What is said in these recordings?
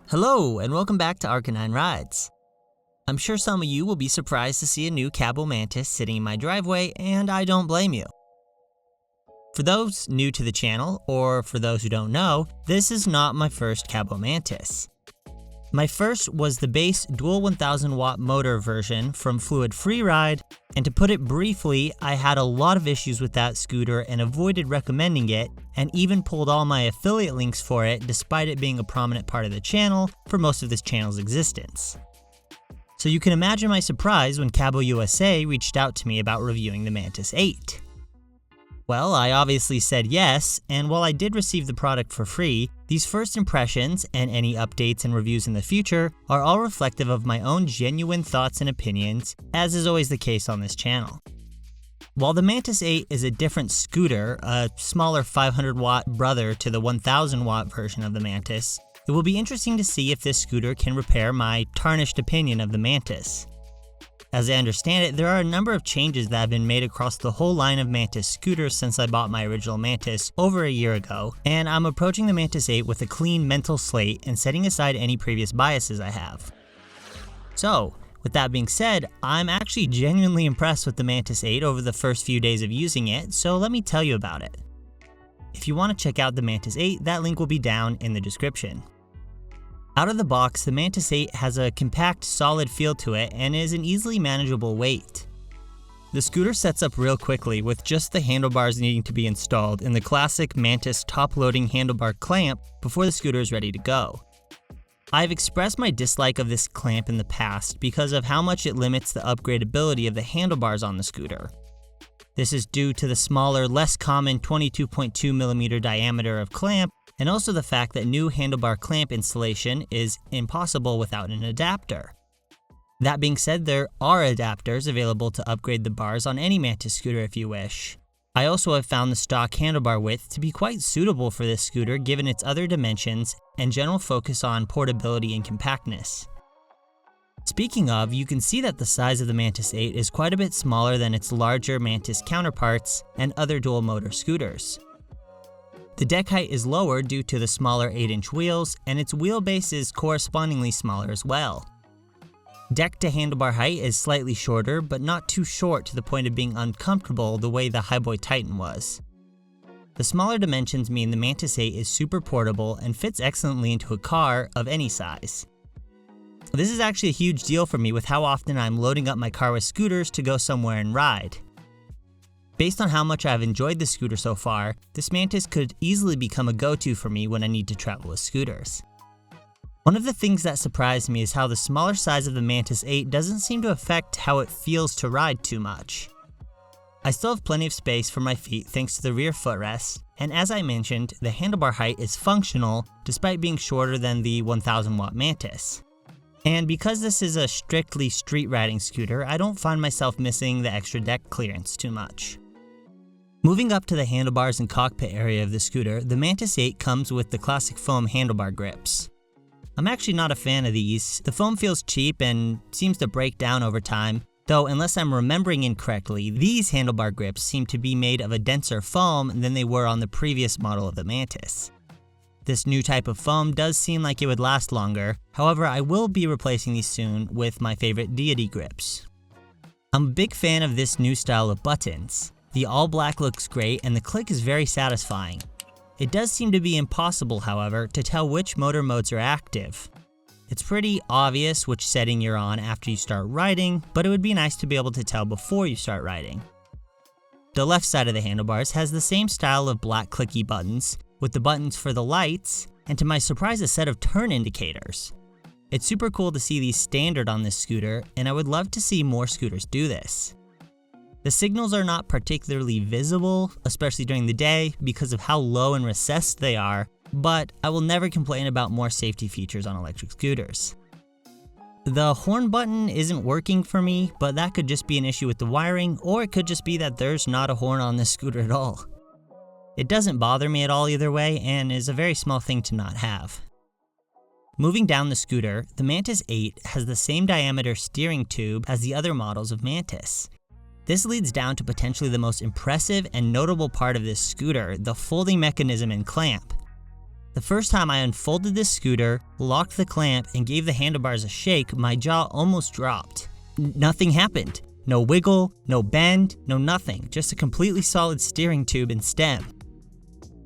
Hello, and welcome back to Arcanine Rides. I'm sure some of you will be surprised to see a new Kaabo Mantis sitting in my driveway, and I don't blame you. For those new to the channel, or for those who don't know, this is not my first Kaabo Mantis. My first was the base dual 1000 watt motor version from Fluid Freeride, and to put it briefly, I had a lot of issues with that scooter and avoided recommending it, and even pulled all my affiliate links for it despite it being a prominent part of the channel for most of this channel's existence. So you can imagine my surprise when Kaabo USA reached out to me about reviewing the Mantis 8. Well, I obviously said yes, and while I did receive the product for free, these first impressions and any updates and reviews in the future are all reflective of my own genuine thoughts and opinions, as is always the case on this channel. While the Mantis 8 is a different scooter, a smaller 500 watt brother to the 1000 watt version of the Mantis, it will be interesting to see if this scooter can repair my tarnished opinion of the Mantis. As I understand it, there are a number of changes that have been made across the whole line of Mantis scooters since I bought my original Mantis over a year ago, and I'm approaching the Mantis 8 with a clean mental slate and setting aside any previous biases I have. So, with that being said, I'm actually genuinely impressed with the Mantis 8 over the first few days of using it, so let me tell you about it. If you want to check out the Mantis 8, that link will be down in the description. Out of the box, the Mantis 8 has a compact, solid feel to it and is an easily manageable weight. The scooter sets up real quickly with just the handlebars needing to be installed in the classic Mantis top-loading handlebar clamp before the scooter is ready to go. I've expressed my dislike of this clamp in the past because of how much it limits the upgradability of the handlebars on the scooter. This is due to the smaller, less common 22.2mm diameter of clamp, and also the fact that new handlebar clamp installation is impossible without an adapter. That being said, there are adapters available to upgrade the bars on any Mantis scooter if you wish. I also have found the stock handlebar width to be quite suitable for this scooter given its other dimensions and general focus on portability and compactness. Speaking of, you can see that the size of the Mantis 8 is quite a bit smaller than its larger Mantis counterparts and other dual motor scooters. The deck height is lower due to the smaller 8-inch wheels, and its wheelbase is correspondingly smaller as well. Deck to handlebar height is slightly shorter, but not too short to the point of being uncomfortable the way the Highboy Titan was. The smaller dimensions mean the Mantis 8 is super portable and fits excellently into a car of any size. This is actually a huge deal for me with how often I'm loading up my car with scooters to go somewhere and ride. Based on how much I've enjoyed the scooter so far, this Mantis could easily become a go-to for me when I need to travel with scooters. One of the things that surprised me is how the smaller size of the Mantis 8 doesn't seem to affect how it feels to ride too much. I still have plenty of space for my feet thanks to the rear footrest, and as I mentioned, the handlebar height is functional despite being shorter than the 1000 watt Mantis. And because this is a strictly street riding scooter, I don't find myself missing the extra deck clearance too much. Moving up to the handlebars and cockpit area of the scooter, the Mantis 8 comes with the classic foam handlebar grips. I'm actually not a fan of these. The foam feels cheap and seems to break down over time, though unless I'm remembering incorrectly, these handlebar grips seem to be made of a denser foam than they were on the previous model of the Mantis. This new type of foam does seem like it would last longer, however I will be replacing these soon with my favorite Deity grips. I'm a big fan of this new style of buttons. The all black looks great and the click is very satisfying. It does seem to be impossible, however, to tell which motor modes are active. It's pretty obvious which setting you're on after you start riding, but it would be nice to be able to tell before you start riding. The left side of the handlebars has the same style of black clicky buttons, with the buttons for the lights, and to my surprise a set of turn indicators. It's super cool to see these standard on this scooter, and I would love to see more scooters do this. The signals are not particularly visible, especially during the day, because of how low and recessed they are, but I will never complain about more safety features on electric scooters. The horn button isn't working for me, but that could just be an issue with the wiring, or it could just be that there's not a horn on this scooter at all. It doesn't bother me at all either way, and is a very small thing to not have. Moving down the scooter, the Mantis 8 has the same diameter steering tube as the other models of Mantis. This leads down to potentially the most impressive and notable part of this scooter, the folding mechanism and clamp. The first time I unfolded this scooter, locked the clamp, and gave the handlebars a shake, my jaw almost dropped. Nothing happened. No wiggle, no bend, no nothing, just a completely solid steering tube and stem.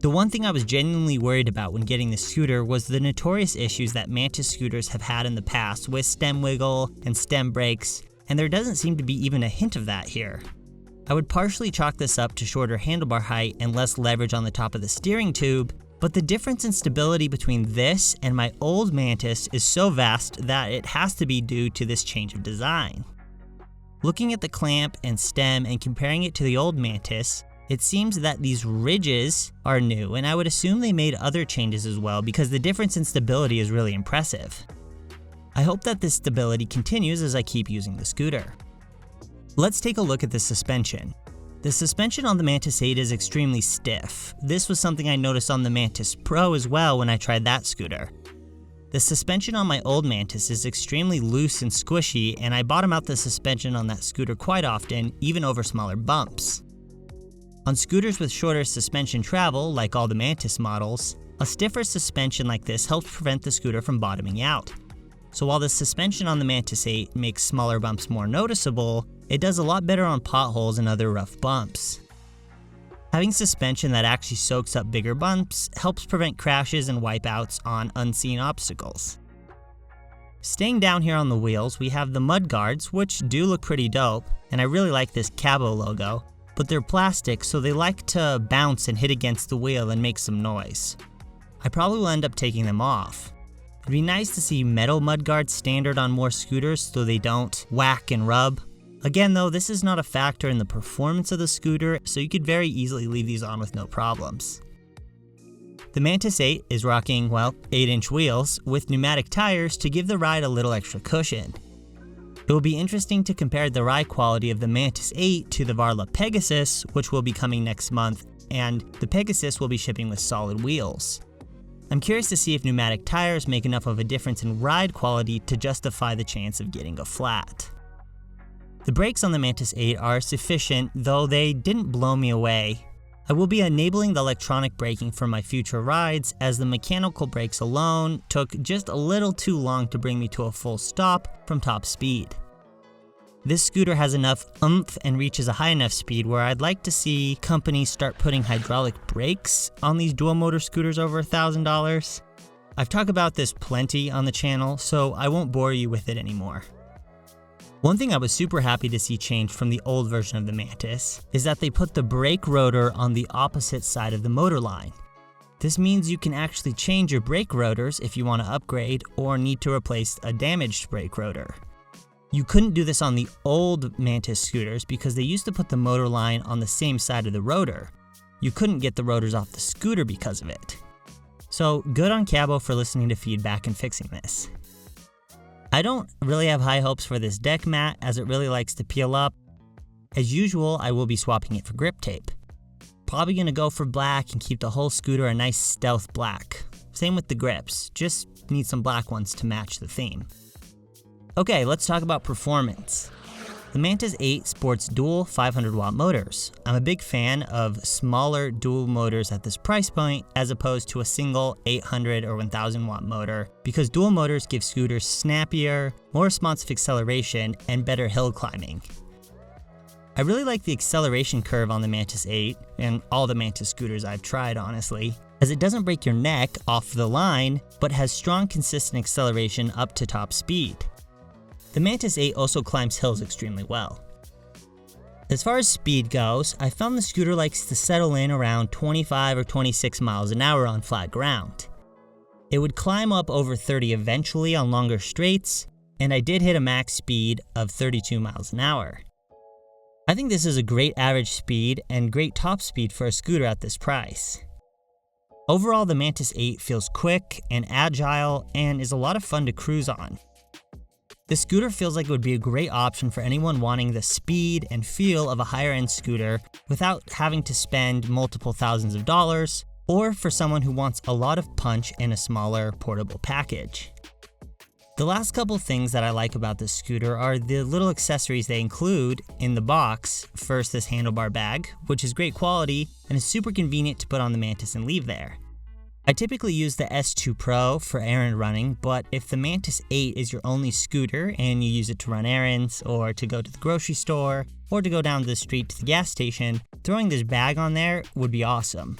The one thing I was genuinely worried about when getting the scooter was the notorious issues that Mantis scooters have had in the past with stem wiggle and stem brakes, and there doesn't seem to be even a hint of that here. I would partially chalk this up to shorter handlebar height and less leverage on the top of the steering tube, but the difference in stability between this and my old Mantis is so vast that it has to be due to this change of design. Looking at the clamp and stem and comparing it to the old Mantis, it seems that these ridges are new, and I would assume they made other changes as well because the difference in stability is really impressive. I hope that this stability continues as I keep using the scooter. Let's take a look at the suspension. The suspension on the Mantis 8 is extremely stiff. This was something I noticed on the Mantis Pro as well when I tried that scooter. The suspension on my old Mantis is extremely loose and squishy, and I bottom out the suspension on that scooter quite often, even over smaller bumps. On scooters with shorter suspension travel, like all the Mantis models, a stiffer suspension like this helps prevent the scooter from bottoming out. So while the suspension on the Mantis 8 makes smaller bumps more noticeable, it does a lot better on potholes and other rough bumps. Having suspension that actually soaks up bigger bumps helps prevent crashes and wipeouts on unseen obstacles. Staying down here on the wheels, we have the mud guards, which do look pretty dope, and I really like this Kaabo logo, but they're plastic so they like to bounce and hit against the wheel and make some noise. I probably will end up taking them off. It'd be nice to see metal mudguards standard on more scooters so they don't whack and rub. Again though, this is not a factor in the performance of the scooter, so you could very easily leave these on with no problems. The Mantis 8 is rocking, well, 8-inch wheels with pneumatic tires to give the ride a little extra cushion. It will be interesting to compare the ride quality of the Mantis 8 to the Varla Pegasus, which will be coming next month, and the Pegasus will be shipping with solid wheels. I'm curious to see if pneumatic tires make enough of a difference in ride quality to justify the chance of getting a flat. The brakes on the Mantis 8 are sufficient, though they didn't blow me away. I will be enabling the electronic braking for my future rides, as the mechanical brakes alone took just a little too long to bring me to a full stop from top speed. This scooter has enough oomph and reaches a high enough speed where I'd like to see companies start putting hydraulic brakes on these dual motor scooters over $1,000. I've talked about this plenty on the channel, so I won't bore you with it anymore. One thing I was super happy to see change from the old version of the Mantis is that they put the brake rotor on the opposite side of the motor line. This means you can actually change your brake rotors if you want to upgrade or need to replace a damaged brake rotor. You couldn't do this on the old Mantis scooters because they used to put the motor line on the same side of the rotor. You couldn't get the rotors off the scooter because of it. So good on Kaabo for listening to feedback and fixing this. I don't really have high hopes for this deck mat as it really likes to peel up. As usual, I will be swapping it for grip tape. Probably gonna go for black and keep the whole scooter a nice stealth black. Same with the grips, just need some black ones to match the theme. Okay, let's talk about performance. The Mantis 8 sports dual 500 watt motors. I'm a big fan of smaller dual motors at this price point as opposed to a single 800 or 1000 watt motor because dual motors give scooters snappier, more responsive acceleration, and better hill climbing. I really like the acceleration curve on the Mantis 8, and all the Mantis scooters I've tried honestly, as it doesn't break your neck off the line, but has strong consistent acceleration up to top speed. The Mantis 8 also climbs hills extremely well. As far as speed goes, I found the scooter likes to settle in around 25 or 26 miles an hour on flat ground. It would climb up over 30 eventually on longer straights, and I did hit a max speed of 32 miles an hour. I think this is a great average speed and great top speed for a scooter at this price. Overall, the Mantis 8 feels quick and agile and is a lot of fun to cruise on. The scooter feels like it would be a great option for anyone wanting the speed and feel of a higher end scooter without having to spend multiple thousands of dollars, or for someone who wants a lot of punch in a smaller portable package. The last couple things that I like about this scooter are the little accessories they include in the box. First, this handlebar bag, which is great quality and is super convenient to put on the Mantis and leave there. I typically use the S2 Pro for errand running, but if the Mantis 8 is your only scooter and you use it to run errands, or to go to the grocery store, or to go down the street to the gas station, throwing this bag on there would be awesome.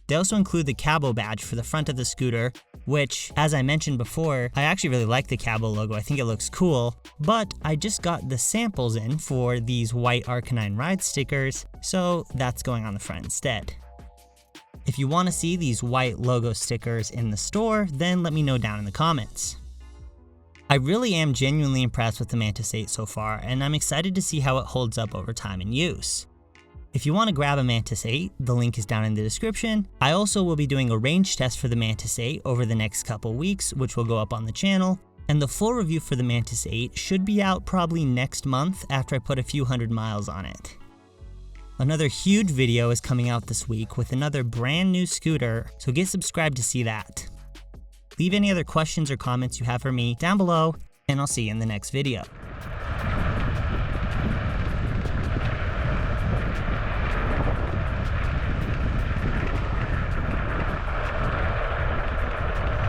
They also include the Kaabo badge for the front of the scooter, which, as I mentioned before, I actually really like the Kaabo logo. I think it looks cool, but I just got the samples in for these white Arcanine Ride stickers, so that's going on the front instead. If you want to see these white logo stickers in the store, then let me know down in the comments. I really am genuinely impressed with the Mantis 8 so far, and I'm excited to see how it holds up over time in use. If you want to grab a Mantis 8, the link is down in the description. I also will be doing a range test for the Mantis 8 over the next couple weeks, which will go up on the channel, and the full review for the Mantis 8 should be out probably next month after I put a few hundred miles on it. Another huge video is coming out this week with another brand new scooter, so get subscribed to see that. Leave any other questions or comments you have for me down below, and I'll see you in the next video.